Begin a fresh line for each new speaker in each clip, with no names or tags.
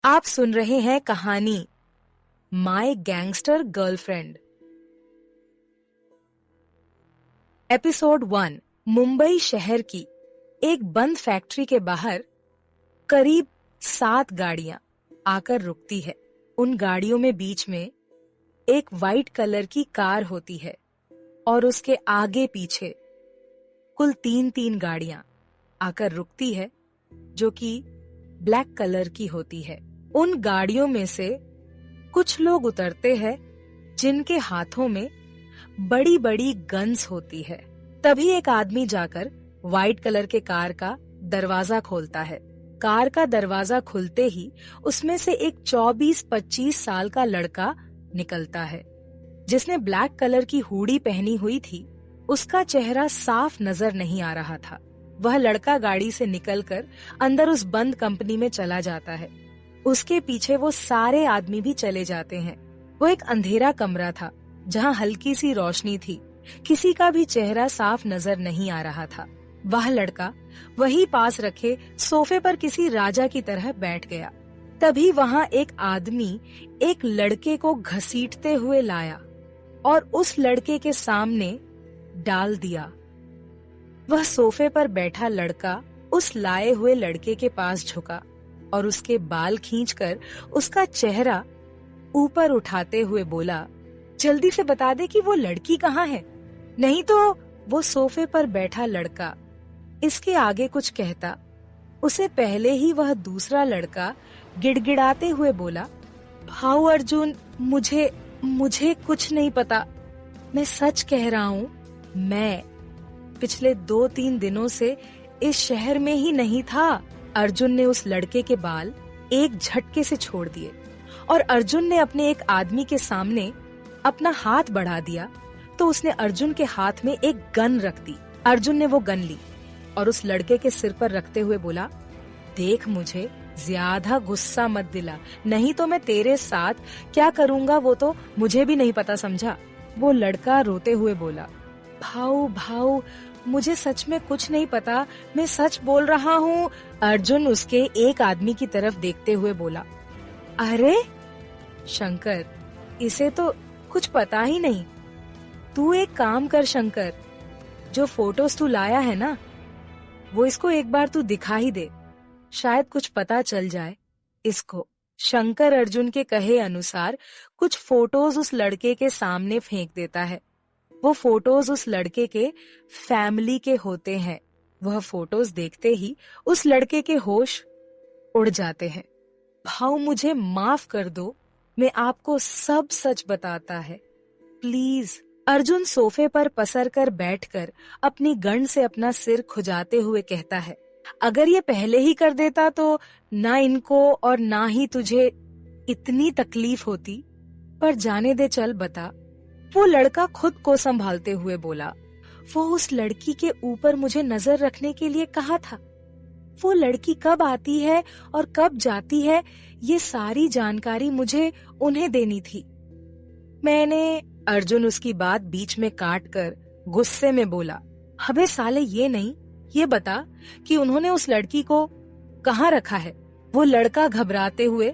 आप सुन रहे हैं कहानी my gangster girlfriend. Episode 1। Mumbai शहर की एक बंद फैक्ट्री के बाहर करीब 7 गाड़ियां आकर रुकती है। उन गाड़ियों में बीच में एक वाइट कलर की कार होती है और उसके आगे पीछे कुल 3-3 गाड़ियां आकर रुकती है जो कि ब्लैक कलर की होती है। उन गाड़ियों में से कुछ लोग उतरते हैं जिनके हाथों में बड़ी बड़ी गन्स होती है। तभी एक आदमी जाकर व्हाइट कलर के कार का दरवाजा खोलता है। कार का दरवाजा खुलते ही उसमें से एक 24-25 साल का लड़का निकलता है जिसने ब्लैक कलर की हुडी पहनी हुई थी। उसका चेहरा साफ नजर नहीं आ रहा था। वह लड़का गाड़ी से निकलकर अंदर उस बंद कंपनी में चला जाता है। उसके पीछे वो सारे आदमी भी चले जाते हैं। वो एक अंधेरा कमरा था जहाँ हल्की सी रोशनी थी। किसी का भी चेहरा साफ नजर नहीं आ रहा था। वह लड़का वही पास रखे सोफे पर किसी राजा की तरह बैठ गया। तभी वहाँ एक आदमी एक लड़के को घसीटते हुए लाया और उस लड़के के सामने डाल दिया। वह सोफे पर बैठा लड़का उस लाए हुए लड़के के पास झुका और उसके बाल खींचकर उसका चेहरा ऊपर उठाते हुए बोला, जल्दी से बता दे कि वो लड़की कहाँ है, नहीं तो। वो सोफे पर बैठा लड़का इसके आगे कुछ कहता उसे पहले ही वह दूसरा लड़का गिड़गिड़ाते हुए बोला, भाऊ अर्जुन, मुझे कुछ नहीं पता। मैं सच कह रहा हूँ, मैं पिछले 2-3 दिनों से इस शहर में ही नहीं था। अर्जुन ने उस लड़के के बाल एक झटके से छोड़ दिए और अर्जुन ने अपने एक आदमी के सामने अपना हाथ बढ़ा दिया तो उसने अर्जुन के हाथ में एक गन रख दी। अर्जुन ने वो गन ली और उस लड़के के सिर पर रखते हुए बोला, देख, मुझे ज्यादा गुस्सा मत दिला, नहीं तो मैं तेरे साथ क्या करूँगा वो तो मुझे भी नहीं पता, समझा। वो लड़का रोते हुए बोला, भाऊ, मुझे सच में कुछ नहीं पता, मैं सच बोल रहा हूँ। अर्जुन उसके एक आदमी की तरफ देखते हुए बोला, अरे शंकर, इसे तो कुछ पता ही नहीं। तू एक काम कर शंकर, जो फोटोज तू लाया है ना, वो इसको एक बार तू दिखा ही दे, शायद कुछ पता चल जाए इसको। शंकर अर्जुन के कहे अनुसार कुछ फोटोज उस लड़के के सामने फेंक देता है। वो फोटोज उस लड़के के फैमिली के होते हैं। वह फोटोज देखते ही उस लड़के के होश उड़ जाते हैं। भाऊ, मुझे माफ कर दो, मैं आपको सब सच बताता है, प्लीज। अर्जुन सोफे पर पसर कर बैठकर अपनी गन से अपना सिर खुजाते हुए कहता है, अगर ये पहले ही कर देता तो ना इनको और ना ही तुझे इतनी तकलीफ होती, पर जाने दे, चल बता। वो लड़का खुद को संभालते हुए बोला, वो उस लड़की के ऊपर मुझे नजर रखने के लिए कहा था। वो लड़की कब आती है और कब जाती है, ये सारी जानकारी मुझे उन्हें देनी थी। अर्जुन उसकी बात बीच में काट कर गुस्से में बोला, अबे साले, ये नहीं, ये बता कि उन्होंने उस लड़की को कहाँ रखा है। वो लड़का घबराते हुए,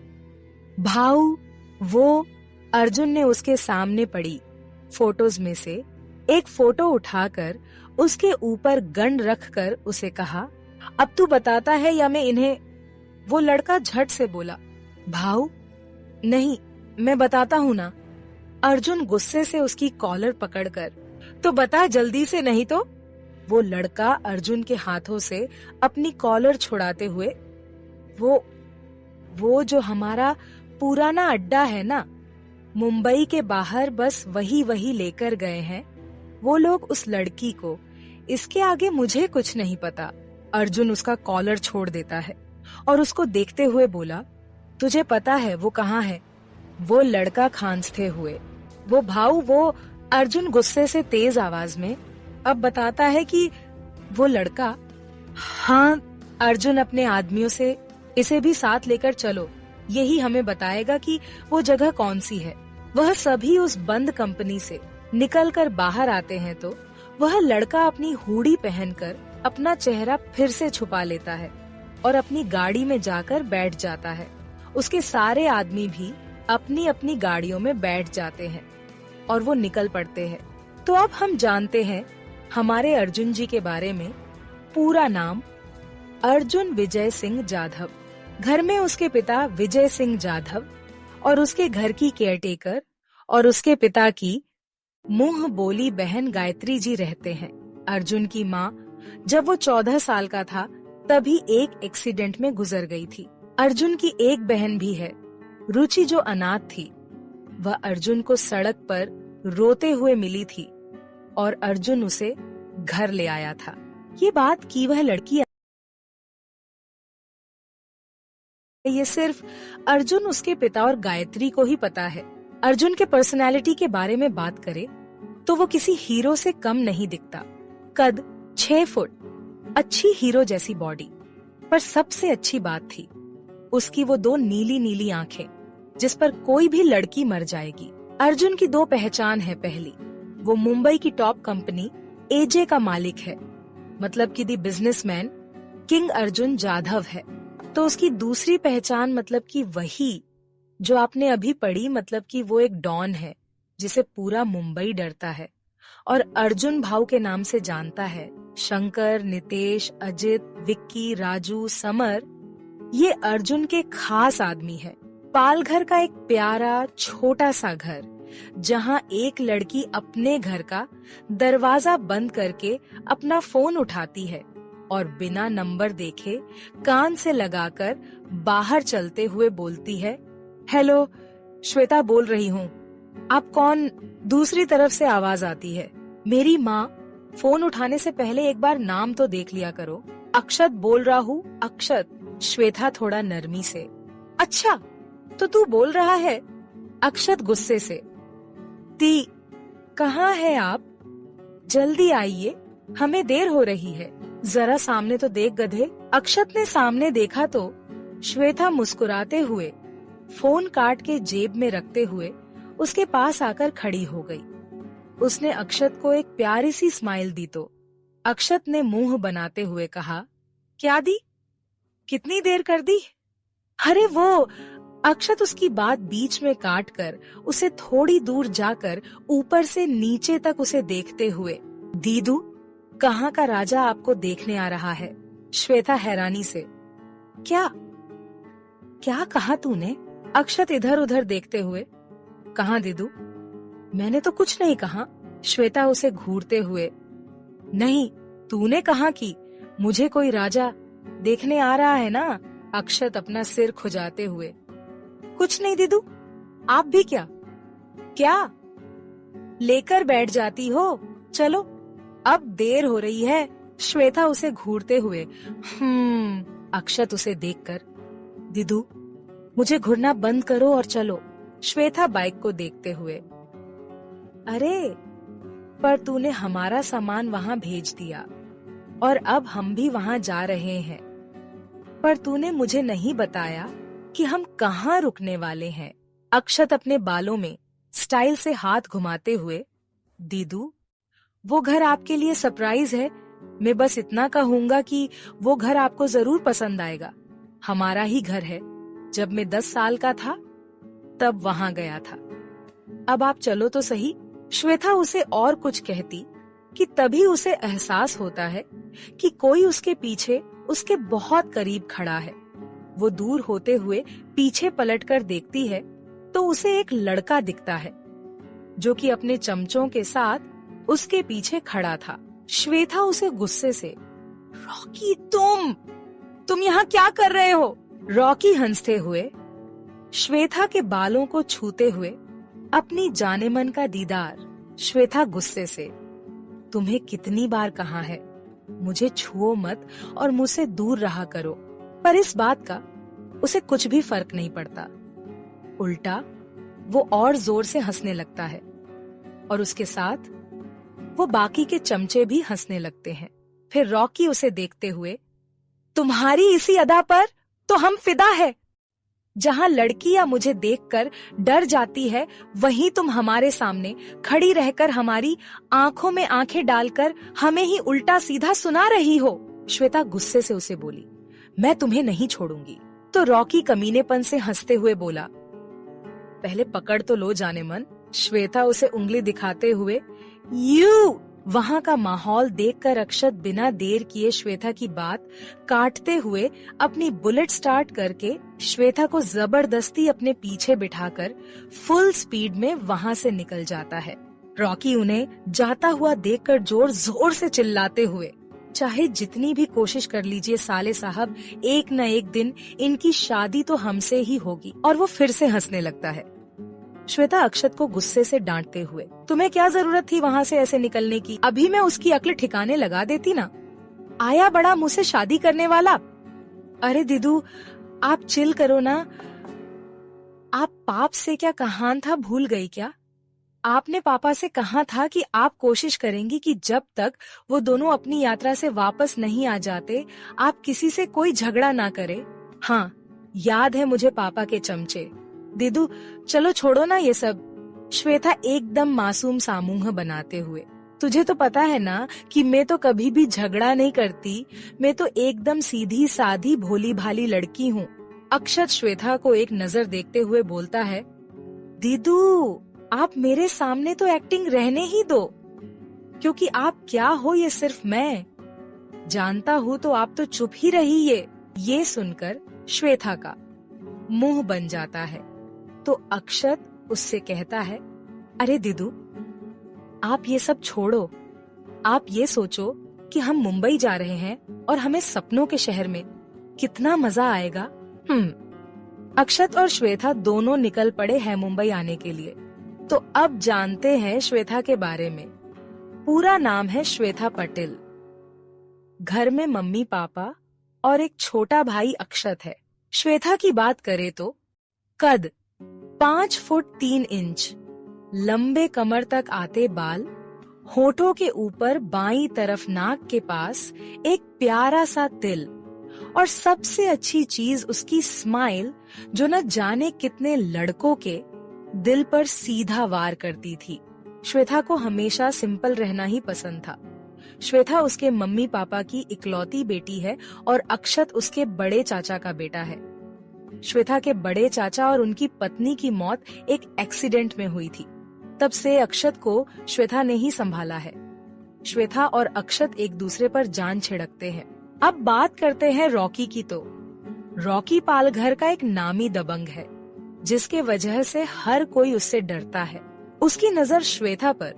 भाऊ, वो। अर्जुन ने उसके सामने पड़ी फोटोज में से एक फोटो उठाकर उसके ऊपर गन रखकर उसे कहा, अब तू बताता है या मैं इन्हें। वो लड़का झट से बोला, भाऊ नहीं, मैं बताता हूँ ना। अर्जुन गुस्से से उसकी कॉलर पकड़कर, तो बता जल्दी से, नहीं तो। वो लड़का अर्जुन के हाथों से अपनी कॉलर छुड़ाते हुए, वो जो हमारा पुराना अड्डा है ना, मुंबई के बाहर, बस वही लेकर गए हैं वो लोग उस लड़की को। इसके आगे मुझे कुछ नहीं पता। अर्जुन उसका कॉलर छोड़ देता है और उसको देखते हुए बोला, तुझे पता है वो कहाँ है? वो लड़का खांसते हुए, वो भाऊ, वो। अर्जुन गुस्से से तेज आवाज में अब बताता है कि वो लड़का। हाँ, अर्जुन अपने आदमियों से, इसे भी साथ लेकर चलो, यही हमें बताएगा कि वो जगह कौन सी है। वह सभी उस बंद कंपनी से निकलकर बाहर आते हैं तो वह लड़का अपनी हुडी पहनकर अपना चेहरा फिर से छुपा लेता है और अपनी गाड़ी में जाकर बैठ जाता है उसके सारे आदमी भी अपनी अपनी गाड़ियों में बैठ जाते हैं और वो निकल पड़ते हैं। तो अब हम जानते हैं हमारे अर्जुन जी के बारे में। पूरा नाम अर्जुन विजय सिंह जाधव। घर में उसके पिता विजय सिंह जाधव और उसके घर की केयरटेकर और उसके पिता की मुंह बोली बहन गायत्री जी रहते हैं। अर्जुन की माँ जब वो 14 साल का था तभी एक एक्सीडेंट में गुजर गई थी। अर्जुन की एक बहन भी है, रुचि, जो अनाथ थी। वह अर्जुन को सड़क पर रोते हुए मिली थी और अर्जुन उसे घर ले आया था। ये बात की वह लड़की, ये सिर्फ अर्जुन, उसके पिता और गायत्री को ही पता है। अर्जुन के पर्सनालिटी के बारे में बात करें तो वो किसी हीरो से कम नहीं दिखता। कद 6 फुट, अच्छी हीरो जैसी बॉडी, पर सबसे अच्छी बात थी उसकी वो 2 नीली नीली आंखें जिस पर कोई भी लड़की मर जाएगी। अर्जुन की 2 पहचान है। पहली, वो मुंबई की टॉप कंपनी एजे का मालिक है, मतलब कि दी बिजनेसमैन किंग अर्जुन जाधव है। तो उसकी दूसरी पहचान मतलब कि वही जो आपने अभी पढ़ी, मतलब कि वो एक डॉन है जिसे पूरा मुंबई डरता है और अर्जुन भाऊ के नाम से जानता है। शंकर, नितेश, अजित, विक्की, राजू, समर, ये अर्जुन के खास आदमी है। पालघर का एक प्यारा छोटा सा घर जहां एक लड़की अपने घर का दरवाजा बंद करके अपना फोन उठाती है और बिना नंबर देखे कान से लगाकर बाहर चलते हुए बोलती है, हेलो, श्वेता बोल रही हूँ, आप कौन? दूसरी तरफ से आवाज आती है, मेरी माँ, फोन उठाने से पहले एक बार नाम तो देख लिया करो। अक्षत बोल रहा हूँ, अक्षत। श्वेता थोड़ा नरमी से, अच्छा तो तू बोल रहा है? अक्षत गुस्से से, दी कहाँ है आप? जल्दी आइए, हमें देर हो रही है। जरा सामने तो देख गधे। अक्षत ने सामने देखा तो श्वेता मुस्कुराते हुए फोन काट के जेब में रखते हुए उसके पास आकर खड़ी हो गई। उसने अक्षत को एक प्यारी सी स्माइल दी तो अक्षत ने मुंह बनाते हुए कहा, क्या दी? कितनी देर कर दी? अरे वो, अक्षत उसकी बात बीच में काट कर उसे थोड़ी दूर जाकर ऊपर से नीचे तक उसे देखते हुए, दीदू, कहाँ का राजा आपको देखने आ रहा है? श्वेता हैरानी से, क्या क्या कहा तूने? अक्षत इधर उधर देखते हुए, कहाँ दीदू? मैंने तो कुछ नहीं कहा। श्वेता उसे घूरते हुए, नहीं, तूने कहा कि मुझे कोई राजा देखने आ रहा है ना? अक्षत अपना सिर खुजाते हुए, कुछ नहीं दीदू, आप भी क्या क्या लेकर बैठ जाती हो? चलो, अब देर हो रही है। श्वेता उसे घूरते हुए, अक्षत उसे देखकर, दीदू, मुझे घूरना बंद करो और चलो। श्वेता बाइक को देखते हुए, अरे पर तूने हमारा सामान वहाँ भेज दिया और अब हम भी वहाँ जा रहे हैं, पर तूने मुझे नहीं बताया कि हम कहाँ रुकने वाले हैं। अक्षत अपने बालों में स्टाइल से हाथ घुमाते हुए, दीदू, वो घर आपके लिए सरप्राइज है। मैं बस इतना कहूंगा कि वो घर आपको जरूर पसंद आएगा। हमारा ही घर है। जब मैं 10 साल का था तब वहाँ गया था। अब आप चलो तो सही। श्वेता उसे और कुछ कहती कि तभी उसे एहसास होता है कि कोई उसके पीछे उसके बहुत करीब खड़ा है। वो दूर होते हुए पीछे पलटकर देखती है तो उसे एक लड़का दिखता है जो कि अपने चमचों के साथ उसके पीछे खड़ा था। श्वेता उसे गुस्से से, रॉकी, तुम यहाँ क्या कर रहे हो? रॉकी हंसते हुए श्वेता के बालों को छूते हुए, अपनी जानेमन का दीदार। श्वेता गुस्से से, तुम्हें कितनी बार कहा है मुझे छुओ मत और मुझसे दूर रहा करो, पर इस बात का उसे कुछ भी फर्क नहीं पड़ता। उल्टा वो और जोर से हंसने लगता है और उसके साथ वो बाकी के चमचे भी हंसने लगते हैं। फिर रॉकी उसे देखते हुए, तुम्हारी इसी अदा पर तो हम फिदा है। जहां लड़कियां मुझे देखकर डर जाती है, वहीं तुम हमारे सामने खड़ी रहकर हमारी आंखों में आंखें डालकर हमें ही उल्टा सीधा सुना रही हो। श्वेता गुस्से से उसे बोली, मैं तुम्हें नहीं छोड़ूंगी। तो रॉकी कमीनेपन से हंसते हुए बोला, पहले पकड़ तो लो जाने मन। श्वेता उसे उंगली दिखाते हुए यू। वहां का माहौल देखकर अक्षत बिना देर किए श्वेता की बात काटते हुए अपनी बुलेट स्टार्ट करके श्वेता को जबरदस्ती अपने पीछे बिठाकर फुल स्पीड में वहां से निकल जाता है। रॉकी उन्हें जाता हुआ देखकर जोर जोर से चिल्लाते हुए, चाहे जितनी भी कोशिश कर लीजिए साले साहब, एक न एक दिन इनकी शादी तो हमसे ही होगी। और वो फिर से हंसने लगता है। श्वेता अक्षत को गुस्से से डांटते हुए, तुम्हें क्या जरूरत थी वहाँ से ऐसे निकलने की? अभी मैं उसकी अक्ल ठिकाने लगा देती ना। आया बड़ा मुझसे शादी करने वाला। अरे दीदू आप चिल करो ना। आप पाप से क्या कहान था भूल गई क्या? आपने पापा से कहा था कि आप कोशिश करेंगी कि जब तक वो दोनों अपनी यात्रा से वापस नहीं आ जाते आप किसी से कोई झगड़ा ना करे। हाँ याद है मुझे पापा के चमचे। दीदू चलो छोड़ो ना ये सब। श्वेता एकदम मासूम सा मुंह बनाते हुए, तुझे तो पता है ना कि मैं तो कभी भी झगड़ा नहीं करती, मैं तो एकदम सीधी साधी भोली भाली लड़की हूँ। अक्षत श्वेता को एक नजर देखते हुए बोलता है, दीदू आप मेरे सामने तो एक्टिंग रहने ही दो, क्योंकि आप क्या हो ये सिर्फ मैं जानता हूँ, तो आप तो चुप ही रहिए। ये सुनकर श्वेता का मुंह बन जाता है तो अक्षत उससे कहता है, अरे दीदू आप ये सब छोड़ो, आप ये सोचो कि हम मुंबई जा रहे हैं और हमें सपनों के शहर में कितना मजा आएगा। अक्षत और श्वेता दोनों निकल पड़े हैं मुंबई आने के लिए। तो अब जानते हैं श्वेता के बारे में। पूरा नाम है श्वेता पटेल। घर में मम्मी पापा और एक छोटा भाई अक्षत है। श्वेता की बात करें तो कद 5 फुट 3 इंच, लंबे कमर तक आते बाल, होठों के ऊपर बाईं तरफ नाक के पास एक प्यारा सा तिल, और सबसे अच्छी चीज उसकी स्माइल जो न जाने कितने लड़कों के दिल पर सीधा वार करती थी। श्वेता को हमेशा सिंपल रहना ही पसंद था। श्वेता उसके मम्मी पापा की इकलौती बेटी है और अक्षत उसके बड़े चाचा का बेटा है। श्वेता के बड़े चाचा और उनकी पत्नी की मौत एक एक्सीडेंट में हुई थी। तब से अक्षत को श्वेता ने ही संभाला है। श्वेता और अक्षत एक दूसरे पर जान छिड़कते हैं। अब बात करते हैं रॉकी की। तो रॉकी पालघर का एक नामी दबंग है, जिसके वजह से हर कोई उससे डरता है। उसकी नजर श्वेता पर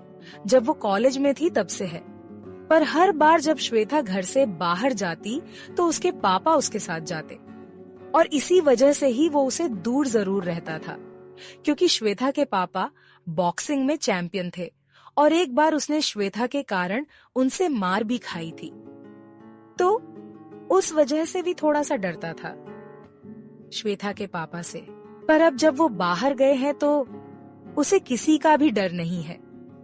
जब वो कॉलेज में थी तब से है, पर हर बार जब श्वेता घर से बाहर जाती तो उसके पापा उसके साथ जाते, और इसी वजह से ही वो उसे दूर जरूर रहता था, क्योंकि श्वेता के पापा बॉक्सिंग में चैंपियन थे और एक बार उसने श्वेता के कारण उनसे मार भी खाई थी, तो उस वजह से भी थोड़ा सा डरता था श्वेता के पापा से। पर अब जब वो बाहर गए हैं तो उसे किसी का भी डर नहीं है,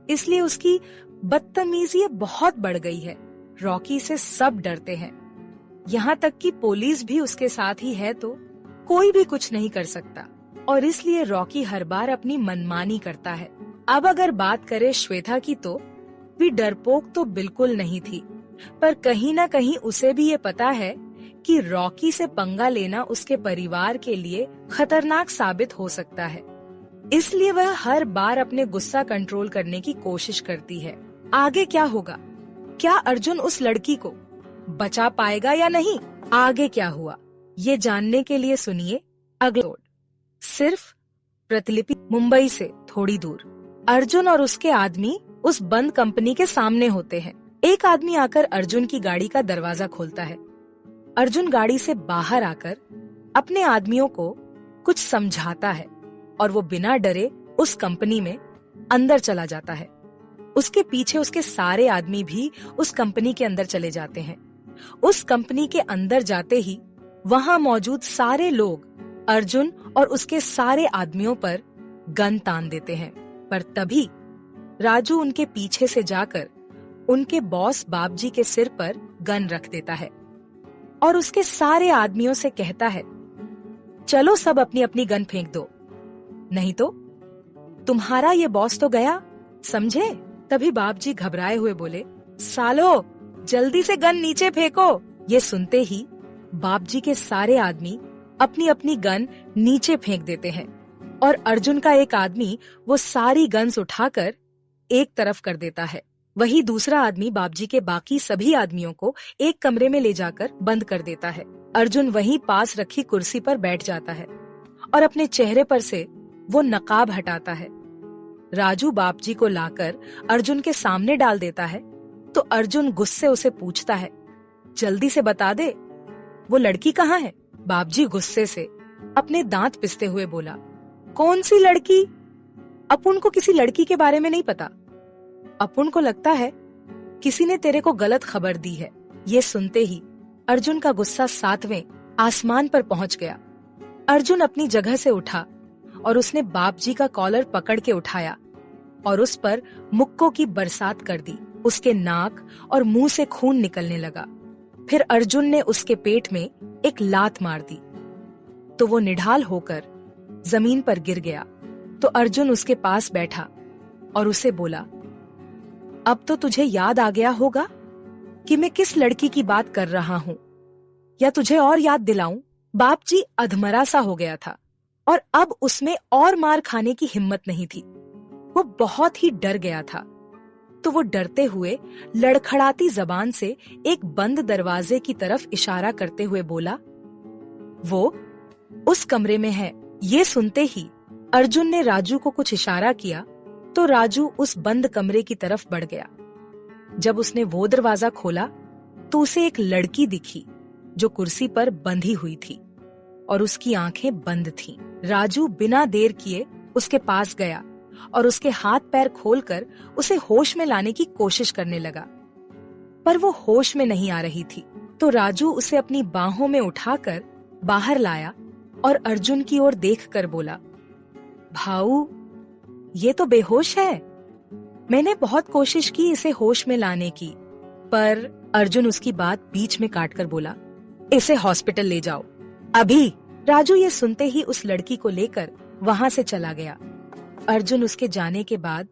इसलिए उसकी बदतमीजी बहुत बढ़ गई है। रॉकी से सब डरते हैं, यहाँ तक कि पुलिस भी उसके साथ ही है, तो कोई भी कुछ नहीं कर सकता, और इसलिए रॉकी हर बार अपनी मनमानी करता है। अब अगर बात करें श्वेता की, तो भी डरपोक तो बिल्कुल नहीं थी, पर कहीं न कहीं उसे भी ये पता है कि रॉकी से पंगा लेना उसके परिवार के लिए खतरनाक साबित हो सकता है। इसलिए वह हर बार अपने गुस्सा कंट्रोल करने की कोशिश करती है। आगे क्या होगा? क्या अर्जुन उस लड़की को बचा पाएगा या नहीं? आगे क्या हुआ ये जानने के लिए सुनिए अगले एपिसोड। सिर्फ प्रतिलिपि मुंबई से थोड़ी दूर अर्जुन और उसके आदमी उस बंद कंपनी के सामने होते हैं। एक आदमी आकर अर्जुन की गाड़ी का दरवाजा खोलता है। अर्जुन गाड़ी से बाहर आकर अपने आदमियों को कुछ समझाता है और वो बिना डरे उस कंपनी में अंदर चला जाता है। उसके पीछे उसके सारे आदमी भी उस कंपनी के अंदर चले जाते हैं। उस कंपनी के अंदर जाते ही वहां मौजूद सारे लोग अर्जुन और उसके सारे आदमियों पर गन तान देते हैं, पर तभी राजू उनके पीछे से जाकर उनके बॉस बाबजी के सिर पर गन रख देता है और उसके सारे आदमियों से कहता है, चलो सब अपनी अपनी गन फेंक दो, नहीं तो तुम्हारा ये बॉस तो गया, समझे? तभी बाबजी घबराए हुए बोले, सालो जल्दी से गन नीचे फेंको। ये सुनते ही बाबजी के सारे आदमी अपनी अपनी गन नीचे फेंक देते हैं और अर्जुन का एक आदमी वो सारी गन्स उठाकर एक तरफ कर देता है। वही दूसरा आदमी बाबजी के बाकी सभी आदमियों को एक कमरे में ले जाकर बंद कर देता है। अर्जुन वहीं पास रखी कुर्सी पर बैठ जाता है और अपने चेहरे पर से वो नकाब हटाता है। राजू बाबजी को लाकर अर्जुन के सामने डाल देता है तो अर्जुन गुस्से उसे पूछता है, जल्दी से बता दे, वो लड़की कहाँ है? बाबजी गुस्से से अपने दांत पिसते हुए बोला, कौन सी लड़की? अपुन को किसी लड़की के बारे में नहीं पता। अपुन को लगता है किसी ने तेरे को गलत खबर दी है। ये सुनते ही अर्जुन का गुस्सा 7वें आसमान पर पहुंच गया। अर्जुन अपनी जगह से उठा और उसने बापजी का कॉलर पकड़ के उठाया और उस पर मुक्कों की बरसात कर दी। उसके नाक और मुंह से खून निकलने लगा। फिर अर्जुन ने उसके पेट में एक लात मार दी तो वो निढाल होकर जमीन पर गिर गया। तो अर्जुन उसके पास बैठा और उसे बोला, अब तो तुझे याद आ गया होगा कि मैं किस लड़की की बात कर रहा हूँ, या तुझे और याद दिलाऊं? बापजी अधमरा सा हो गया था और अब उसमें और मार खाने की हिम्मत नहीं थी। वो बहुत ही डर गया था। तो वो डरते हुए लड़खड़ाती जबान से एक बंद दरवाजे की तरफ इशारा करते हुए बोला, वो उस कमरे में है। ये सुनते ही अर्जुन ने राजू को कुछ इशारा किया तो राजू उस बंद कमरे की तरफ बढ़ गया। जब उसने वो दरवाजा खोला तो उसे एक लड़की दिखी जो कुर्सी पर बंधी हुई थी और उसकी आंखें बंद थीं। राजू बिना देर किए उसके पास गया और उसके हाथ पैर खोलकर उसे होश में लाने की कोशिश करने लगा, पर वो होश में नहीं आ रही थी। तो राजू उसे अपनी बाहों में उठाकर बाहर लाया और अर्जुन की ओर देखकर बोला, भाऊ, ये तो बेहोश है। मैंने बहुत कोशिश की इसे होश में लाने की, पर अर्जुन उसकी बात बीच में काटकर बोला, इसे हॉस्पिटल ले जाओ अभी। राजू ये सुनते ही उस लड़की को लेकर वहां से चला गया। अर्जुन उसके जाने के बाद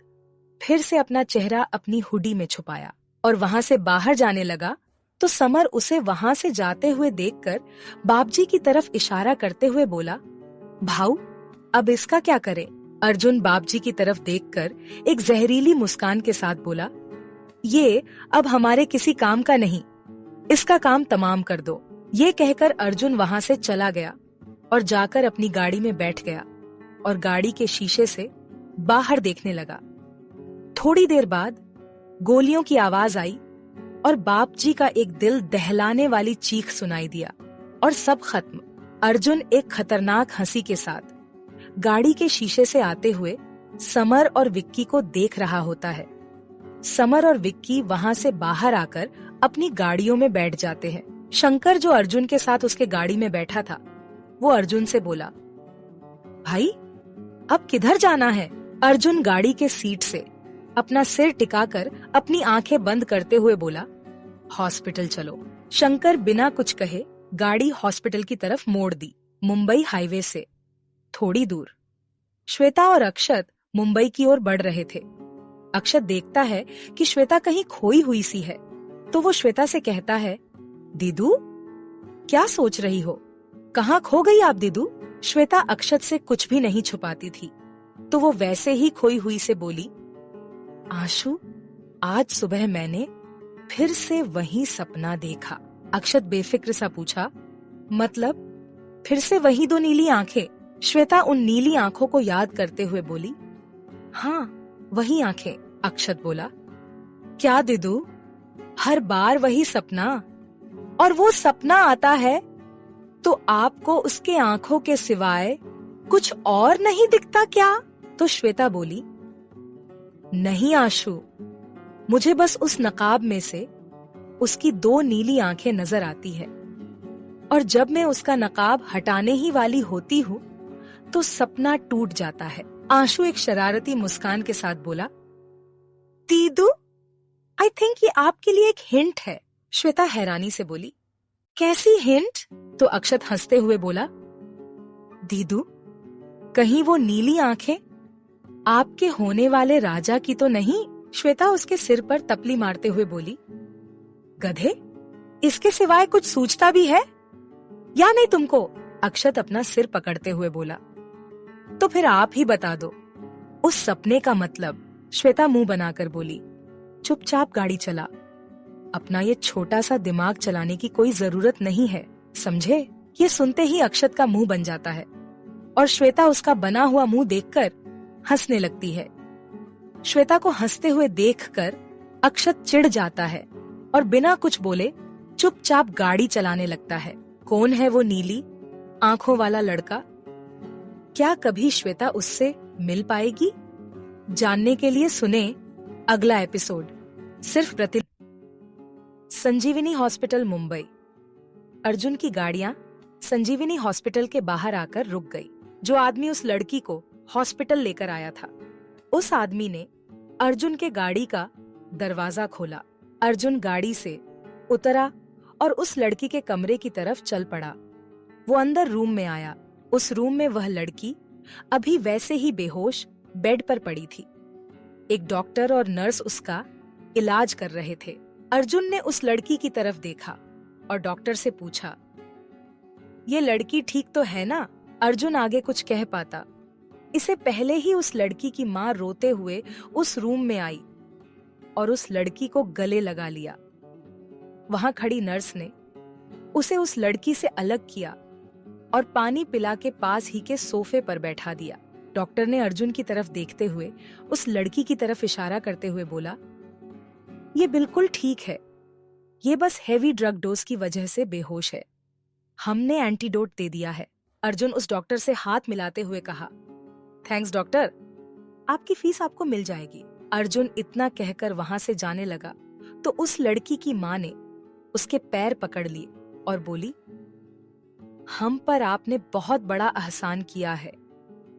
फिर से अपना चेहरा अपनी हुडी में छुपाया और वहां से बाहर जाने लगा तो समर उसे वहां से जाते हुए देखकर बापजी की तरफ इशारा करते हुए बोला, भाऊ, अब इसका क्या करें? अर्जुन बापजी की तरफ देखकर एक जहरीली मुस्कान के साथ बोला, ये अब हमारे किसी काम का नहीं, इसका काम तमाम कर दो। ये कहकर अर्जुन वहां से चला गया और जाकर अपनी गाड़ी में बैठ गया और गाड़ी के शीशे से बाहर देखने लगा। थोड़ी देर बाद गोलियों की आवाज आई और बापजी का एक दिल दहलाने वाली चीख सुनाई दिया और सब खत्म। अर्जुन एक खतरनाक हंसी के साथ गाड़ी के शीशे से आते हुए समर और विक्की को देख रहा होता है। समर और विक्की वहां से बाहर आकर अपनी गाड़ियों में बैठ जाते हैं। शंकर, जो अर्जुन के साथ उसके गाड़ी में बैठा था, वो अर्जुन से बोला, भाई, अब किधर जाना है? अर्जुन गाड़ी के सीट से अपना सिर टिकाकर अपनी आंखें बंद करते हुए बोला, हॉस्पिटल चलो। शंकर बिना कुछ कहे गाड़ी हॉस्पिटल की तरफ मोड़ दी। मुंबई हाईवे से थोड़ी दूर श्वेता और अक्षत मुंबई की ओर बढ़ रहे थे। अक्षत देखता है कि श्वेता कहीं खोई हुई सी है तो वो श्वेता से कहता है, दीदू, क्या सोच रही हो? कहाँ खो गई आप दीदू? श्वेता अक्षत से कुछ भी नहीं छुपाती थी तो वो वैसे ही खोई हुई से बोली, आशु, आज सुबह मैंने फिर से वही सपना देखा। अक्षत बेफिक्र सा पूछा, मतलब फिर से वही 2 नीली आंखें? श्वेता उन नीली आंखों को याद करते हुए बोली, हाँ, वही आंखें। अक्षत बोला, क्या दीदू, हर बार वही सपना? और वो सपना आता है तो आपको उसके आंखों के सिवाय कुछ और नहीं दिखता क्या? तो श्वेता बोली, नहीं आशु, मुझे बस उस नकाब में से उसकी 2 नीली आंखें नजर आती है और जब मैं उसका नकाब हटाने ही वाली होती हूँ तो सपना टूट जाता है। आशु एक शरारती मुस्कान के साथ बोला, दीदू, आई थिंक ये आपके लिए एक हिंट है। श्वेता हैरानी से बोली, कैसी हिंट? तो अक्षत हंसते हुए बोला, दीदू, कहीं वो नीली आंखें आपके होने वाले राजा की तो नहीं? श्वेता उसके सिर पर तपली मारते हुए बोली, गधे, इसके सिवाय कुछ सूझता भी है या नहीं तुमको? अक्षत अपना सिर पकड़ते हुए बोला, तो फिर आप ही बता दो उस सपने का मतलब। श्वेता मुंह बनाकर बोली, चुपचाप गाड़ी चला। अपना ये छोटा सा दिमाग चलाने की कोई जरूरत नहीं है, समझे? ये सुनते ही अक्षत का मुंह बन जाता है और श्वेता उसका बना हुआ मुंह देखकर हंसने लगती है। श्वेता को हंसते हुए देखकर अक्षत चिढ़ जाता है और बिना कुछ बोले चुपचाप गाड़ी चलाने लगता है। कौन है वो नीली आंखों वाला लड़का? क्या कभी श्वेता उससे मिल पाएगी? जानने के लिए सुने अगला एपिसोड सिर्फ प्रति। संजीवनी हॉस्पिटल मुंबई। अर्जुन की गाड़ियां संजीवनी हॉस्पिटल के बाहर आकर रुक गई। जो आदमी उस लड़की को हॉस्पिटल लेकर आया था, उस आदमी ने अर्जुन के गाड़ी का दरवाजा खोला। अर्जुन गाड़ी से उतरा और उस लड़की के कमरे की तरफ चल पड़ा। वो अंदर रूम में आया। उस रूम में वह लड़की अभी वैसे ही बेहोश बेड पर पड़ी थी। एक डॉक्टर और नर्स उसका इलाज कर रहे थे। अर्जुन ने उस लड़की की तरफ देखा और डॉक्टर से पूछा, ये लड़की ठीक तो है ना? अर्जुन आगे कुछ कह पाता, इससे पहले ही उस लड़की की मां रोते हुए उस रूम में आई और उस लड़की को गले लगा लिया। वहां खड़ी नर्स ने उसे उस लड़की से अलग किया और पानी पिला के पास ही के सोफे पर बैठा दिया। डॉक्टर ने अर्जुन की तरफ देखते हुए उस लड़की की तरफ इशारा करते हुए बोला, ये बिल्कुल ठीक है, ये बस हेवी ड्रग डोज की वजह से बेहोश है। हमने एंटीडोट दे दिया है। अर्जुन उस डॉक्टर से हाथ मिलाते हुए कहा, थैंक्स डॉक्टर, आपकी फीस आपको मिल जाएगी। अर्जुन इतना कहकर वहां से जाने लगा तो उस लड़की की मां ने उसके पैर पकड़ लिए और बोली, हम पर आपने बहुत बड़ा एहसान किया है,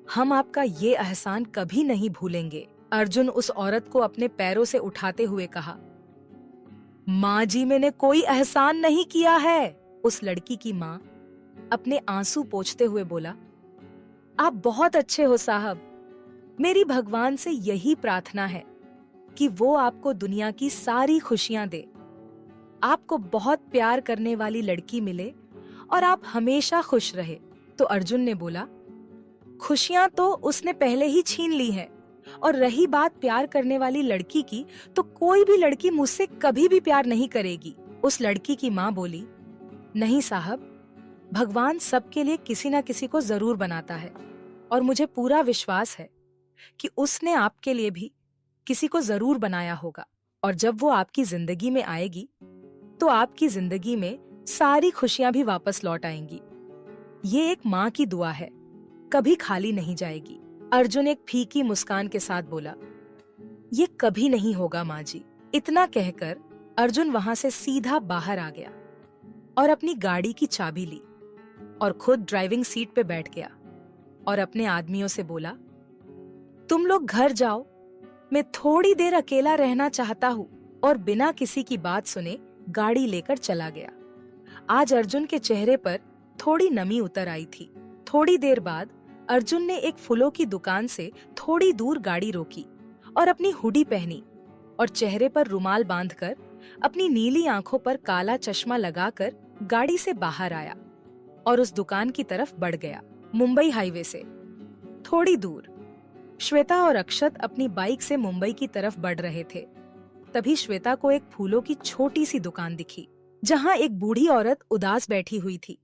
हम आपका ये एहसान कभी नहीं भूलेंगे। अर्जुन उस औरत को अपने पैरों से उठाते हुए कहा, माँ जी, मैंने कोई एहसान नहीं किया है। उस लड़की की माँ अपने आंसू पोंछते हुए बोला, आप बहुत अच्छे हो साहब, मेरी भगवान से यही प्रार्थना है कि वो आपको दुनिया की सारी खुशियां दे, आपको बहुत प्यार करने वाली लड़की मिले और आप हमेशा खुश रहे। तो अर्जुन ने बोला, खुशियां तो उसने पहले ही छीन ली हैं, और रही बात प्यार करने वाली लड़की की, तो कोई भी लड़की मुझसे कभी भी प्यार नहीं करेगी। उस लड़की की माँ बोली, नहीं साहब, भगवान सबके लिए किसी ना किसी को जरूर बनाता है और मुझे पूरा विश्वास है कि उसने आपके लिए भी किसी को जरूर बनाया होगा, और जब वो आपकी जिंदगी में आएगी तो आपकी जिंदगी में सारी खुशियां भी वापस लौट आएंगी। ये एक माँ की दुआ है, कभी खाली नहीं जाएगी। अर्जुन एक फीकी मुस्कान के साथ बोला, ये कभी नहीं होगा माँ जी। इतना कहकर अर्जुन वहां से सीधा बाहर आ गया और अपनी गाड़ी की चाबी ली और खुद ड्राइविंग सीट पे बैठ गया और अपने आदमियों से बोला, तुम लोग घर जाओ, मैं थोड़ी देर अकेला रहना चाहता हूँ। और बिना किसी की बात सुने गाड़ी लेकर चला गया। आज अर्जुन के चेहरे पर थोड़ी नमी उतर आई थी। थोड़ी देर बाद अर्जुन ने एक फूलों की दुकान से थोड़ी दूर गाड़ी रोकी और अपनी हुडी पहनी और चेहरे पर रुमाल बांधकर अपनी नीली आंखों पर काला चश्मा लगाकर गाड़ी से बाहर आया और उस दुकान की तरफ बढ़ गया। मुंबई हाईवे से थोड़ी दूर श्वेता और अक्षत अपनी बाइक से मुंबई की तरफ बढ़ रहे थे। तभी श्वेता को एक फूलों की छोटी सी दुकान दिखी, जहां एक बूढ़ी औरत उदास बैठी हुई थी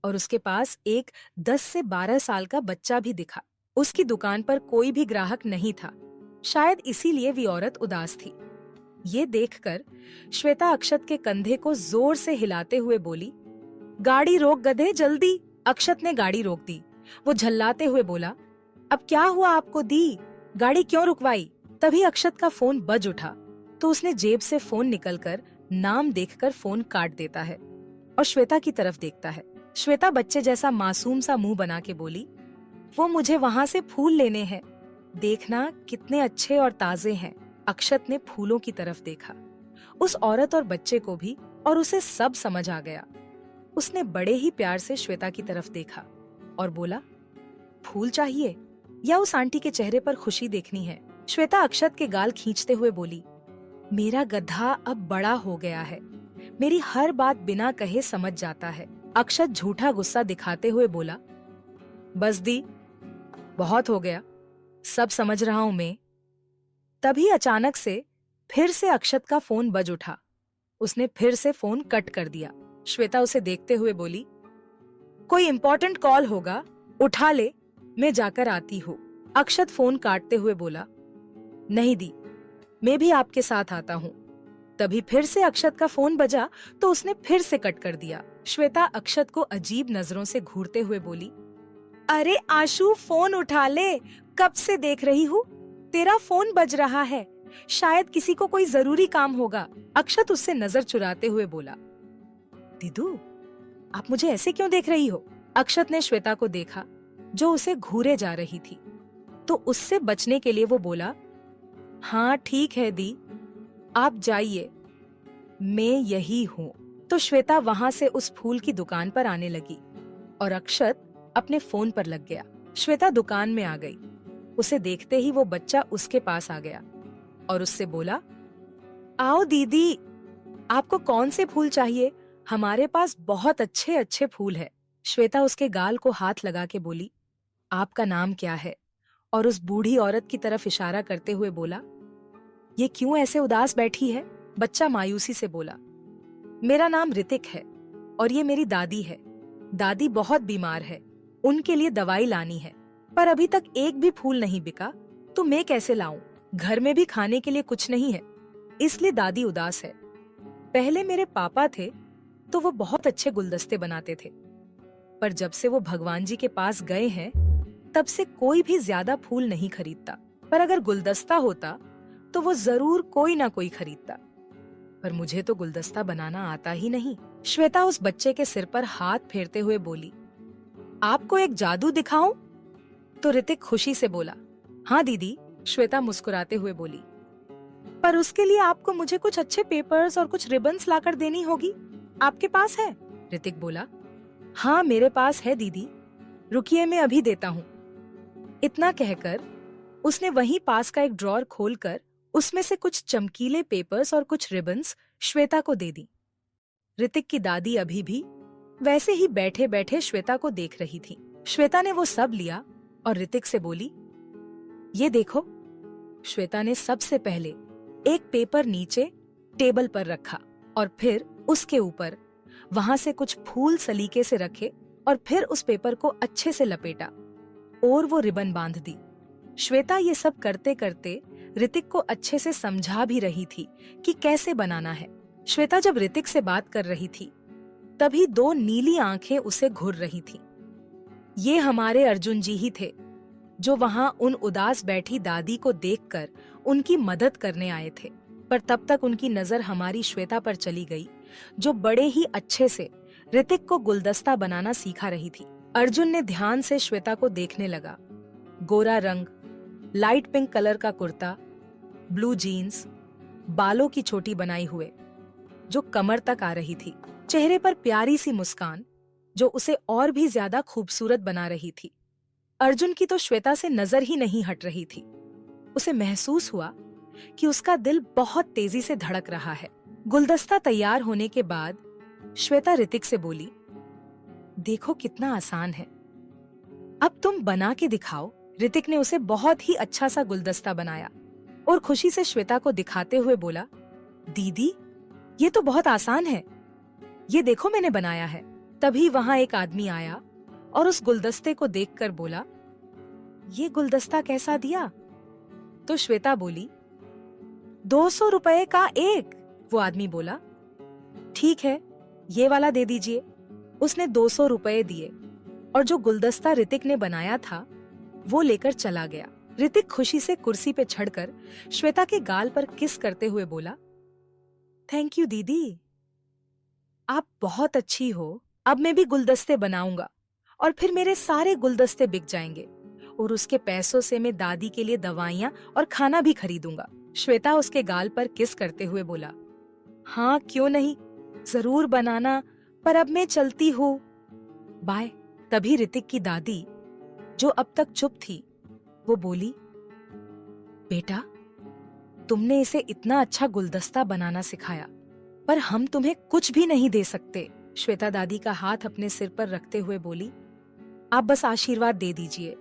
और उसके पास एक 10 से 12 साल का बच्चा भी दिखा। उसकी दुकान पर कोई भी ग्राहक नहीं था, शायद इसीलिए वी औरत उदास थी। ये देखकर श्वेता अक्षत के कंधे को जोर से हिलाते हुए बोली, गाड़ी रोक गधे, जल्दी। अक्षत ने गाड़ी रोक दी। वो झल्लाते हुए बोला, अब क्या हुआ आपको दी, गाड़ी क्यों रुकवाई? तभी अक्षत का फोन बज उठा तो उसने जेब से फोन निकलकर नाम देखकर फोन काट देता है और श्वेता की तरफ देखता है। श्वेता बच्चे जैसा मासूम सा मुंह बना के बोली, वो मुझे वहां से फूल लेने हैं, देखना कितने अच्छे और ताजे हैं। अक्षत ने फूलों की तरफ देखा, उस औरत और बच्चे को भी, और उसे सब समझ आ गया। उसने बड़े ही प्यार से श्वेता की तरफ देखा और बोला, फूल चाहिए या उस आंटी के चेहरे पर खुशी देखनी है? श्वेता अक्षत के गाल खींचते हुए बोली, मेरा गधा अब बड़ा हो गया है, मेरी हर बात बिना कहे समझ जाता है, अक्षत झूठा गुस्सा दिखाते हुए बोला, बस दी, बहुत हो गया, सब समझ रहा हूं मैं। तभी अचानक से फिर से अक्षत का फोन बज उठा। उसने फिर से फोन कट कर दिया। श्वेता उसे देखते हुए बोली, कोई इंपॉर्टेंट कॉल होगा, उठा ले, मैं जाकर आती हूँ। अक्षत फोन काटते हुए बोला, नहीं दी, मैं भी आपके साथ आता हूँ। तभी फिर से अक्षत का फोन बजा तो उसने फिर से कट कर दिया। श्वेता अक्षत को अजीब नजरों से घूरते हुए बोली, अरे आशु, फोन उठा ले, कब से देख रही हूँ, तेरा फोन बज रहा है, शायद किसी को कोई जरूरी काम होगा। अक्षत उससे नजर चुराते हुए बोला, दीदू, आप मुझे ऐसे क्यों देख रही हो? अक्षत ने श्वेता को देखा जो उसे घूरे जा रही थी, तो उससे बचने के लिए वो बोला, हाँ ठीक है दी, आप जाइए, मैं यही हूँ। तो श्वेता वहां से उस फूल की दुकान पर आने लगी और अक्षत अपने फोन पर लग गया। श्वेता दुकान में आ गई। उसे देखते ही वो बच्चा उसके पास आ गया और उससे बोला, आओ दीदी, आपको कौन से फूल चाहिए? हमारे पास बहुत अच्छे अच्छे फूल है। श्वेता उसके गाल को हाथ लगा के बोली, आपका नाम क्या है? और उस बूढ़ी औरत की तरफ इशारा करते हुए बोला, ये क्यों ऐसे उदास बैठी है? बच्चा मायूसी से बोला, मेरा नाम ऋतिक है और ये मेरी दादी है। दादी बहुत बीमार है, उनके लिए दवाई लानी है, पर अभी तक एक भी फूल नहीं बिका, तो मैं कैसे लाऊं? घर में भी खाने के लिए कुछ नहीं है, इसलिए दादी उदास है। पहले मेरे पापा थे तो वो बहुत अच्छे गुलदस्ते बनाते थे, पर जब से वो भगवान जी के पास गए हैं तब से कोई भी ज्यादा फूल नहीं खरीदता, पर अगर गुलदस्ता होता तो वो जरूर कोई ना कोई खरीदता, पर मुझे तो गुलदस्ता बनाना आता ही नहीं। श्वेता उस बच्चे के सिर पर हाथ फेरते हुए बोली, आपको एक जादू दिखाऊं? तो ऋतिक खुशी से बोला, हाँ दीदी। श्वेता मुस्कुराते हुए बोली, पर उसके लिए आपको मुझे कुछ अच्छे पेपर्स और कुछ रिबन्स लाकर देनी होगी, आपके पास है? ऋतिक बोला, हाँ मेरे पास है दीदी, रुकिए मैं अभी देता हूँ। इतना कहकर उसने वहीं पास का एक ड्रॉर खोलकर उसमें से कुछ चमकीले पेपर्स और कुछ रिबन्स श्वेता को दे दी। ऋतिक की दादी अभी भी वैसे ही बैठे बैठे श्वेता को देख रही थी। श्वेता ने वो सब लिया और ऋतिक से बोली, ये देखो। श्वेता ने सबसे पहले एक पेपर नीचे टेबल पर रखा और फिर उसके ऊपर वहां से कुछ फूल सलीके से रखे और फिर उस पेपर को अच्छे से लपेटा और वो रिबन बांध दी। श्वेता ये सब करते करते ऋतिक को अच्छे से समझा भी रही थी कि कैसे बनाना है। श्वेता जब ऋतिक से बात कर रही थी तभी दो नीली आंखें उसे घूर रही थीं। ये हमारे अर्जुन जी ही थे जो वहां उन उदास बैठी दादी को देखकर उनकी मदद करने आए थे, पर तब तक उनकी नजर हमारी श्वेता पर चली गई जो बड़े ही अच्छे से ऋतिक को गुलदस्ता बनाना सिखा रही थी। अर्जुन ने ध्यान से श्वेता को देखने लगा। गोरा रंग, लाइट पिंक कलर का कुर्ता, ब्लू जीन्स, बालों की छोटी बनाई हुए जो कमर तक आ रही थी, चेहरे पर प्यारी सी मुस्कान जो उसे और भी ज्यादा खूबसूरत बना रही थी। अर्जुन की तो श्वेता से नजर ही नहीं हट रही थी। उसे महसूस हुआ कि उसका दिल बहुत तेजी से धड़क रहा है। गुलदस्ता तैयार होने के बाद श्वेता ऋतिक से बोली, देखो कितना आसान है, अब तुम बना के दिखाओ। ऋतिक ने उसे बहुत ही अच्छा सा गुलदस्ता बनाया और खुशी से श्वेता को दिखाते हुए बोला, दीदी ये तो बहुत आसान है, ये देखो मैंने बनाया है। तभी वहां एक आदमी आया और उस गुलदस्ते को देखकर बोला, ये गुलदस्ता कैसा दिया? तो श्वेता बोली, 200 रुपए का एक। वो आदमी बोला, ठीक है, ये वाला दे दीजिए। उसने 200 रुपए दिए और जो गुलदस्ता ऋतिक ने बनाया था वो लेकर चला गया। ऋतिक खुशी से कुर्सी पे चढ़कर श्वेता के गाल पर किस करते हुए बोला, थैंक यू दीदी, आप बहुत अच्छी हो। अब मैं भी गुलदस्ते बनाऊंगा और फिर मेरे सारे गुलदस्ते बिक जाएंगे और उसके पैसों से मैं दादी के लिए दवाइयाँ और खाना भी खरीदूंगा। श्वेता उसके गाल पर किस करते हुए बोला, हाँ क्यों नहीं, जरूर बनाना, पर अब मैं चलती हूँ, बाय। तभी ऋतिक की दादी जो अब तक चुप थी वो बोली, बेटा तुमने इसे इतना अच्छा गुलदस्ता बनाना सिखाया, पर हम तुम्हें कुछ भी नहीं दे सकते। श्वेता दादी का हाथ अपने सिर पर रखते हुए बोली, आप बस आशीर्वाद दे दीजिए।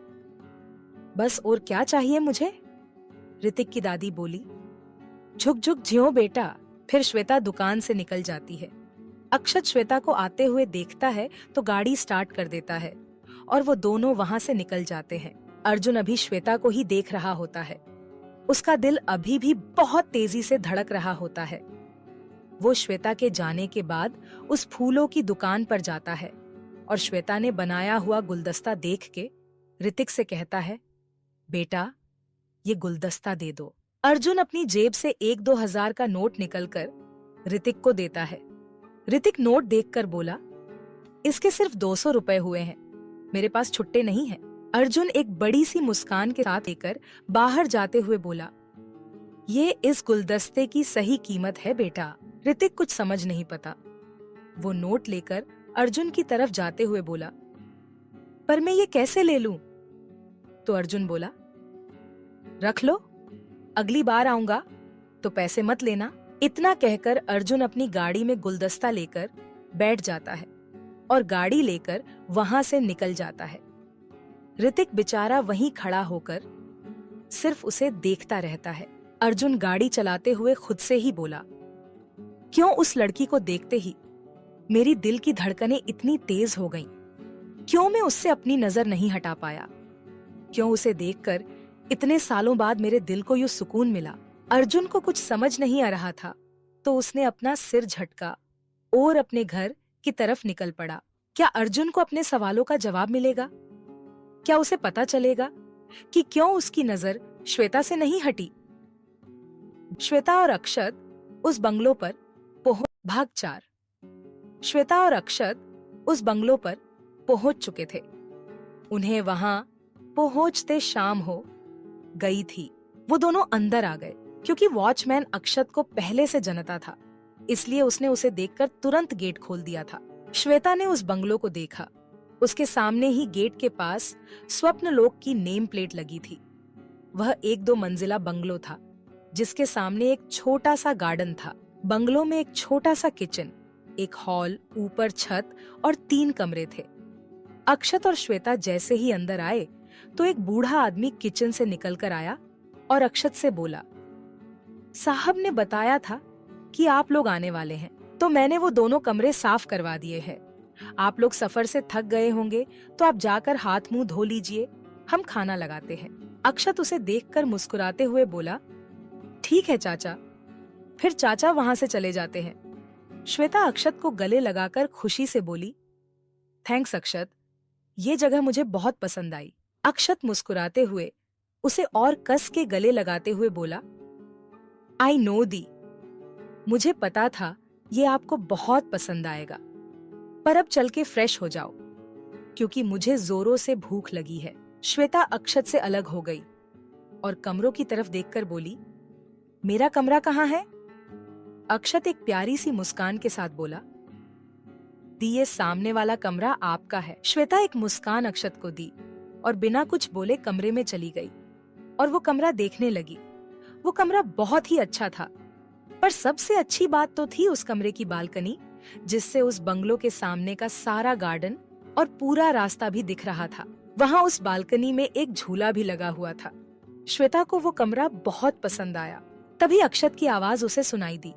बस, और क्या चाहिए मुझे? ऋतिक की दादी बोली। झुक झुक ज्यों बेटा। फिर श्वेता दुकान से निकल जाती है। अक्षत श्वेता को आते हुए देखता है तो गाड़ी स्टार्ट कर देता है और वो दोनों वहां से निकल जाते हैं। अर्जुन अभी श्वेता को ही देख रहा होता है। उसका दिल अभी भी बहुत तेजी से धड़क रहा होता है। वो श्वेता के जाने के बाद उस फूलों की दुकान पर जाता है और श्वेता ने बनाया हुआ गुलदस्ता देख के ऋतिक से कहता है, बेटा ये गुलदस्ता दे दो। अर्जुन अपनी जेब से 1-2 हजार का नोट निकलकर ऋतिक को देता है। ऋतिक नोट देखकर बोला, इसके सिर्फ 200 रुपए हुए हैं, मेरे पास छुट्टे नहीं हैं। अर्जुन एक बड़ी सी मुस्कान के साथ लेकर बाहर जाते हुए बोला, ये इस गुलदस्ते की सही कीमत है बेटा। ऋतिक कुछ समझ नहीं पता। वो नोट लेकर अर्जुन की तरफ जाते हुए बोला, पर मैं ये कैसे ले लूं? तो अर्जुन बोला, रख लो, अगली बार आऊंगा तो पैसे मत लेना। इतना कहकर अर्जुन अपनी गाड़ी में गुलदस्ता लेकर बैठ जाता है और गाड़ी लेकर वहां से निकल जाता है। ऋतिक बेचारा वहीं खड़ा होकर सिर्फ उसे देखता रहता है। अर्जुन गाड़ी चलाते हुए खुद से ही बोला, क्यों उस लड़की को देखते ही मेरी दिल की धड़कनें इतनी तेज हो गईं? क्यों मैं उससे अपनी नजर नहीं हटा पाया? क्यों उसे देखकर इतने सालों बाद मेरे दिल को यूं सुकून मिला? अर्जुन को कुछ समझ नहीं आ रहा था तो उसने अपना सिर झटका और अपने घर की तरफ निकल पड़ा। क्या अर्जुन को अपने सवालों का जवाब मिलेगा? क्या उसे पता चलेगा कि क्यों उसकी नजर श्वेता से नहीं हटी? श्वेता और अक्षत उस बंगलों पर भाग 4। श्वेता और अक्षत उस बंगलों पर पहुंच चुके थे। उन्हें वहां पहुंचते शाम हो गई थी। वो दोनों अंदर आ गए। क्योंकि वॉचमैन अक्षत को पहले से जानता था, इसलिए उसने उसे देखकर तुरंत गेट खोल दिया था। श्वेता ने उस बंगलों को देखा। उसके सामने ही गेट के पास स्वप्नलोक की नेम प्लेट लगी थी। वह 1-2 मंजिला बंगलो था जिसके सामने एक छोटा सा गार्डन था। बंगलो में एक छोटा सा किचन, एक हॉल, ऊपर छत और 3 कमरे थे। अक्षत और श्वेता जैसे ही अंदर आए तो एक बूढ़ा आदमी किचन से निकलकर आया और अक्षत से बोला, साहब ने बताया था कि आप लोग आने वाले हैं, तो मैंने वो दोनों कमरे साफ करवा दिए हैं। आप लोग सफर से थक गए होंगे तो आप जाकर हाथ मुंह धो लीजिए, हम खाना लगाते हैं। अक्षत उसे देखकर मुस्कुराते हुए बोला, ठीक है चाचा। फिर चाचा वहां से चले जाते हैं। श्वेता अक्षत को गले लगाकर खुशी से बोली, थैंक्स अक्षत, ये जगह मुझे बहुत पसंद आई। अक्षत मुस्कुराते हुए उसे और कस के गले लगाते हुए बोला, आई नो दी, मुझे पता था ये आपको बहुत पसंद आएगा, पर अब चल के फ्रेश हो जाओ क्योंकि मुझे जोरों से भूख लगी है। श्वेता अक्षत से अलग हो गई और कमरों की तरफ देखकर बोली, मेरा कमरा कहाँ है? अक्षत एक प्यारी सी मुस्कान के साथ बोला, दी, ये सामने वाला कमरा आपका है। श्वेता एक मुस्कान अक्षत को दी और बिना कुछ बोले कमरे में चली गई और वो कमरा देखने लगी। वो कमरा बहुत ही अच्छा था, पर सबसे अच्छी बात तो थी उस कमरे की बालकनी, जिससे उस बंगलो के सामने का सारा गार्डन और पूरा रास्ता भी दिख रहा था। वहां उस बालकनी में एक झूला भी लगा हुआ था। श्वेता को वो कमरा बहुत पसंद आया। तभी अक्षत की आवाज उसे सुनाई दी।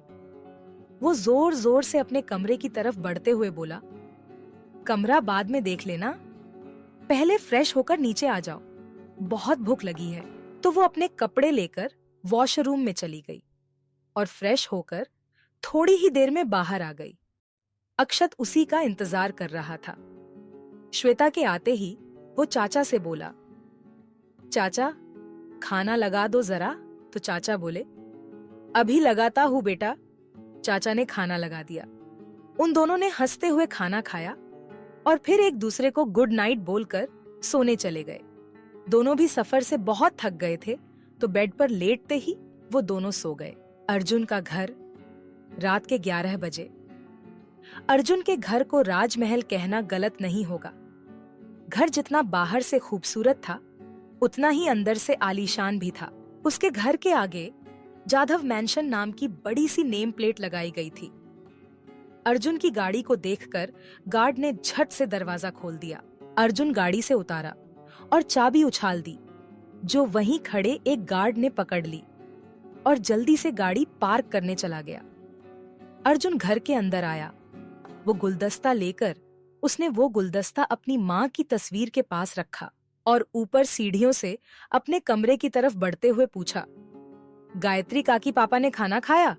वो जोर जोर से अपने कमरे की तरफ बढ़ते हुए बोला, कमरा बाद में देख लेना, पहले फ्रेश होकर नीचे आ जाओ, बहुत भूख लगी है। तो वो अपने कपड़े लेकर वॉशरूम में चली गई और फ्रेश होकर थोड़ी ही देर में बाहर आ गई। अक्षत उसी का इंतजार कर रहा था। श्वेता के आते ही वो चाचा से बोला, चाचा खाना लगा दो जरा। तो चाचा बोले, अभी लगाता हूँ बेटा। चाचा ने खाना लगा दिया। उन दोनों ने हंसते हुए खाना खाया और फिर एक दूसरे को गुड नाइट बोलकर सोने चले गए। दोनों भी सफर से बहुत थक गए थे, तो बेड पर लेटते ही वो दोनों सो गए। अर्जुन का घर, रात के 11 बजे। अर्जुन के घर को राजमहल कहना गलत नहीं होगा। घर जितना बाहर से खूबसूरत था, उतना ही अंदर से आलीशान भी था। उसके घर के आगे जाधव मैंशन नाम की बड़ी सी नेम प्लेट लगाई गई थी। अर्जुन की गाड़ी को देखकर गार्ड ने झट से दरवाजा खोल दिया। अर्जुन गाड़ी से उतारा और चाबी उछाल दी, जो वहीं खड़े एक गार्ड ने पकड़ ली और जल्दी से गाड़ी पार्क करने चला गया। अर्जुन घर के अंदर आया। वो गुलदस्ता लेकर उसने वो गुलदस्ता अपनी माँ की तस्वीर के पास रखा और ऊपर सीढ़ियों से अपने कमरे की तरफ बढ़ते हुए पूछा, गायत्री काकी पापा ने खाना खाया?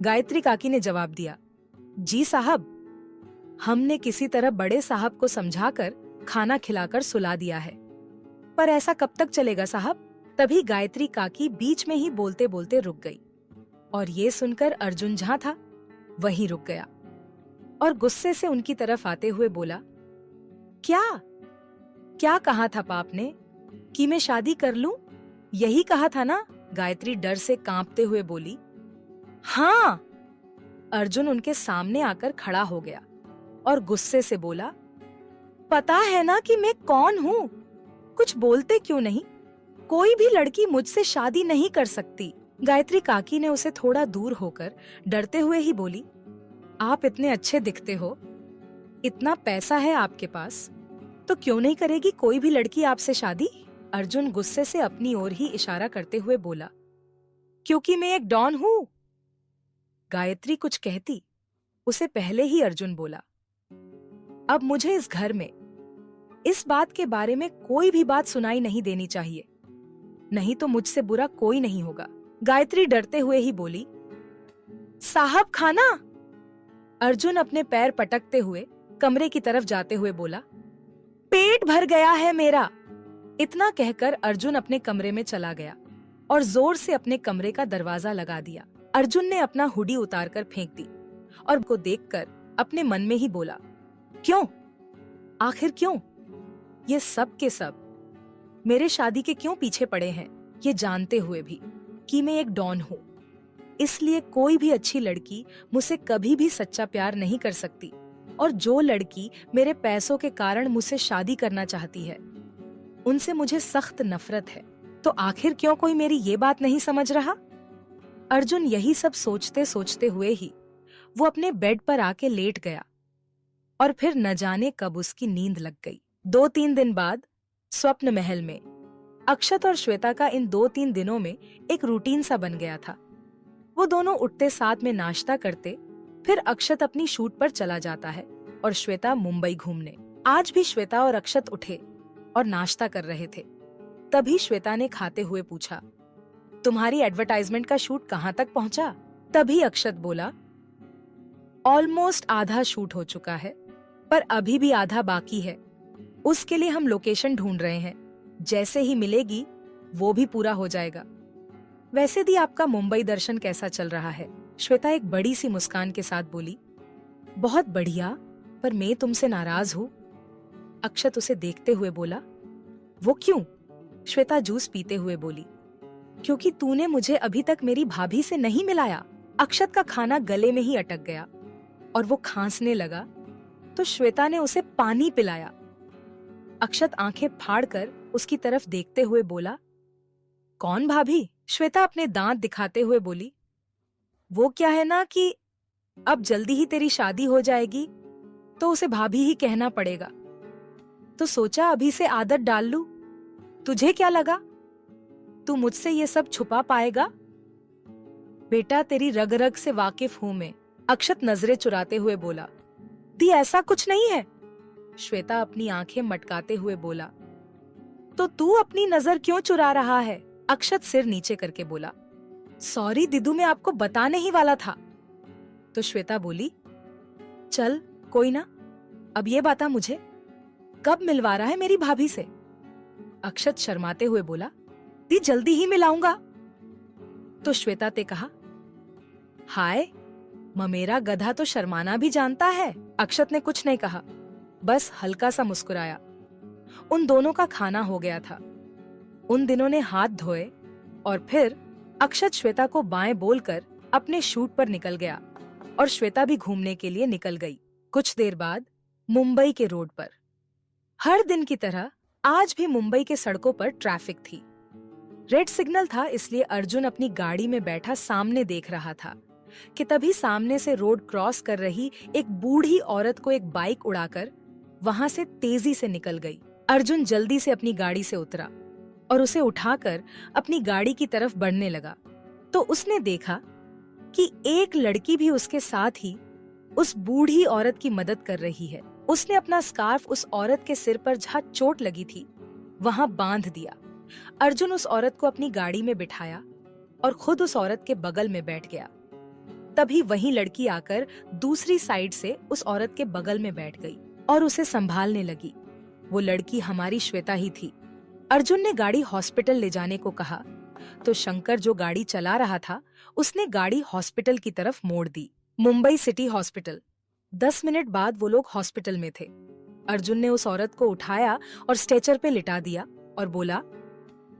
गायत्री काकी ने जवाब दिया, जी साहब, हमने किसी तरह बड़े साहब को समझाकर खाना खिलाकर सुला दिया है। पर ऐसा कब तक चलेगा साहब? तभी गायत्री काकी बीच में ही बोलते बोलते रुक गई और ये सुनकर अर्जुन जहां था वहीं रुक गया और गुस्से से उनकी तरफ आते हुए बोला, क्या क्या कहा था पाप ने कि मैं शादी कर लूं? यही कहा था ना? गायत्री डर से कांपते हुए बोली। हाँ। अर्जुन उनके सामने आकर खड़ा हो गया और गुस्से से बोला, पता है ना कि मैं कौन हूँ? कुछ बोलते क्यों नहीं? कोई भी लड़की मुझसे शादी नहीं कर सकती। गायत्री काकी ने उसे थोड़ा दूर होकर डरते हुए ही बोली, आप इतने अच्छे दिखते हो, इतना पैसा है आपके पास, तो क्यों नहीं करेगी कोई भी लड़की आपसे शादी? अर्जुन गुस्से से अपनी ओर ही इशारा करते हुए बोला, क्योंकि मैं एक डॉन हूं। गायत्री कुछ कहती उसे पहले ही अर्जुन बोला, अब मुझे इस घर में इस बात के बारे में कोई भी बात सुनाई नहीं देनी चाहिए, नहीं तो मुझसे बुरा कोई नहीं होगा। गायत्री डरते हुए ही बोली, साहब खाना। अर्जुन अपने पैर पटकते हुए कमरे की तरफ जाते हुए बोला, पेट भर गया है मेरा। इतना कहकर अर्जुन अपने कमरे में चला गया और जोर से अपने कमरे का दरवाजा लगा दिया। अर्जुन ने अपना हुडी उतारकर फेंक दी और को देखकर अपने मन में ही बोला, क्यों? आखिर क्यों? ये सब के सब मेरे शादी के क्यों पीछे पड़े हैं, ये जानते हुए भी कि मैं एक डॉन हूँ। इसलिए कोई भी अच्छी लड़की मुझसे कभी भी सच्चा प्यार नहीं कर सकती, और जो लड़की मेरे पैसों के कारण मुझसे शादी करना चाहती है उनसे मुझे सख्त नफरत है। तो आखिर क्यों कोई मेरी ये बात नहीं समझ रहा? अर्जुन यही सब सोचते सोचते हुए ही वो अपने बेड पर आके लेट गया और फिर न जाने कब उसकी नींद लग गई। 2-3 दिन बाद स्वप्न महल में अक्षत और श्वेता का इन 2-3 दिनों में एक रूटीन सा बन गया था। वो दोनों उठते साथ में नाश्ता करते, फिर अक्षत अपनी शूट पर चला जाता है और श्वेता मुंबई घूमने। आज भी श्वेता और अक्षत उठे और नाश्ता कर रहे थे। तभी श्वेता ने खाते हुए पूछा, तुम्हारी एडवर्टाइजमेंट का शूट कहाँ तक पहुंचा? तभी अक्षत बोला, ऑलमोस्ट आधा शूट हो चुका है, पर अभी भी आधा बाकी है। उसके लिए हम लोकेशन ढूंढ रहे हैं, जैसे ही मिलेगी वो भी पूरा हो जाएगा। वैसे दी आपका मुंबई दर्शन कैसा चल रहा है? श्वेता एक बड़ी सी मुस्कान के साथ बोली, बहुत बढ़िया, पर मैं तुमसे नाराज हूँ। अक्षत उसे देखते हुए बोला, वो क्यों? श्वेता जूस पीते हुए बोली, क्योंकि तूने मुझे अभी तक मेरी भाभी से नहीं मिलाया। अक्षत का खाना गले में ही अटक गया और वो खांसने लगा, तो श्वेता ने उसे पानी पिलाया। अक्षत आंखें फाड़कर उसकी तरफ देखते हुए बोला, कौन भाभी? श्वेता अपने दांत दिखाते हुए बोली, वो क्या है ना कि अब जल्दी ही तेरी शादी हो जाएगी, तो उसे भाभी ही कहना पड़ेगा। तो सोचा अभी से आदत डाल लूं। तुझे क्या लगा तू मुझसे ये सब छुपा पाएगा? बेटा, तेरी रग रग से वाकिफ हूं मैं। अक्षत नजरें चुराते हुए बोला, दी ऐसा कुछ नहीं है। श्वेता अपनी आंखें मटकाते हुए बोला, तो तू अपनी नजर क्यों चुरा रहा है? अक्षत सिर नीचे करके बोला, सॉरी दीदू, मैं आपको बताने ही वाला था। तो श्वेता बोली, चल कोई ना, अब ये बता मुझे कब मिलवा रहा है मेरी भाभी से? अक्षत शर्माते हुए बोला, दी जल्दी ही मिलाऊंगा। तो श्वेता ने कहा, हाय ममेरा गधा तो शर्माना भी जानता है। अक्षत ने कुछ नहीं कहा, बस हल्का सा मुस्कुराया। उन दोनों का खाना हो गया था। उन दिनों ने हाथ धोए और फिर अक्षत श्वेता को बाएं बोलकर अपने शूट पर निकल गया और श्वेता भी घूमने के लिए निकल गई। कुछ देर बाद मुंबई के रोड पर हर दिन की तरह आज भी मुंबई के सड़कों पर ट्रैफिक थी। रेड सिग्नल था, इसलिए अर्जुन अपनी गाड़ी में बैठा सामने देख रहा था कि तभी सामने से रोड क्रॉस कर रही एक बूढ़ी औरत को एक बाइक उड़ाकर वहां से तेजी से निकल गई। अर्जुन जल्दी से अपनी गाड़ी से उतरा और उसे उठाकर अपनी गाड़ी की तरफ बढ़ने लगा तो उसने देखा कि एक लड़की भी उसके साथ ही उस बूढ़ी औरत की मदद कर रही है। उसने अपना स्कार्फ उस औरत के सिर पर जहां चोट लगी थी वहां बांध दिया। अर्जुन उस औरत को अपनी गाड़ी में बिठाया और खुद उस औरत के बगल में बैठ गया। तभी वही लड़की आकर दूसरी साइड से उस औरत के बगल में बैठ गई और उसे संभालने लगी। वो लड़की हमारी श्वेता ही थी। अर्जुन ने गाड़ी हॉस्पिटल ले जाने को कहा तो शंकर जो गाड़ी चला रहा था उसने गाड़ी हॉस्पिटल की तरफ मोड़ दी। Mumbai city hospital. 10 मिनट बाद वो लोग हॉस्पिटल में थे। अर्जुन ने उस औरत को उठाया और स्ट्रेचर पे लिटा दिया और बोला,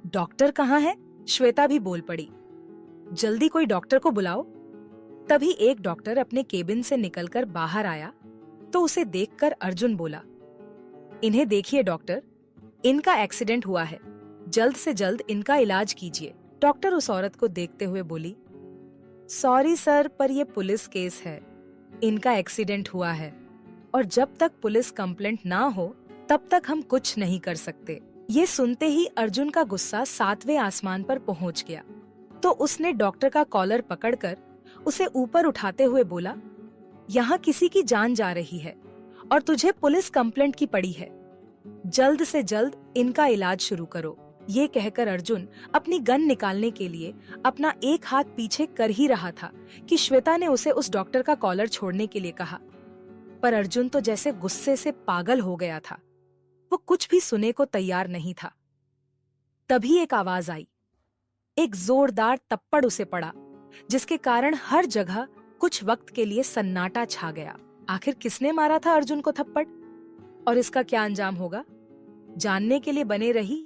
डॉक्टर कहाँ है? श्वेता भी बोल पड़ी, जल्दी कोई डॉक्टर को बुलाओ। तभी एक डॉक्टर अपने केबिन से निकलकर बाहर आया तो उसे देखकर अर्जुन बोला, इन्हें देखिए डॉक्टर, इनका एक्सीडेंट हुआ है, जल्द से जल्द इनका इलाज कीजिए। डॉक्टर उस औरत को देखते हुए बोली, सॉरी सर, पर ये पुलिस केस है, इनका एक्सीडेंट हुआ है और जब तक पुलिस कंप्लेंट ना हो तब तक हम कुछ नहीं कर सकते। ये सुनते ही अर्जुन का गुस्सा 7वें आसमान पर पहुंच गया तो उसने डॉक्टर का कॉलर पकड़कर उसे ऊपर उठाते हुए बोला, यहाँ किसी की जान जा रही है और तुझे पुलिस कंप्लेंट की पड़ी है, जल्द से जल्द इनका इलाज शुरू करो। ये कहकर अर्जुन अपनी गन निकालने के लिए अपना एक हाथ पीछे कर ही रहा था कि श्वेता ने उसे उस डॉक्टर का कॉलर छोड़ने के लिए कहा, पर अर्जुन तो जैसे गुस्से से पागल हो गया था, वो कुछ भी सुने को तैयार नहीं था। तभी एक आवाज आई, एक जोरदार तप्पड़ उसे पड़ा जिसके कारण हर जगह कुछ वक्त के लिए सन्नाटा छा गया। आखिर किसने मारा था अर्जुन को थप्पड़ और इसका क्या अंजाम होगा, जानने के लिए बने रही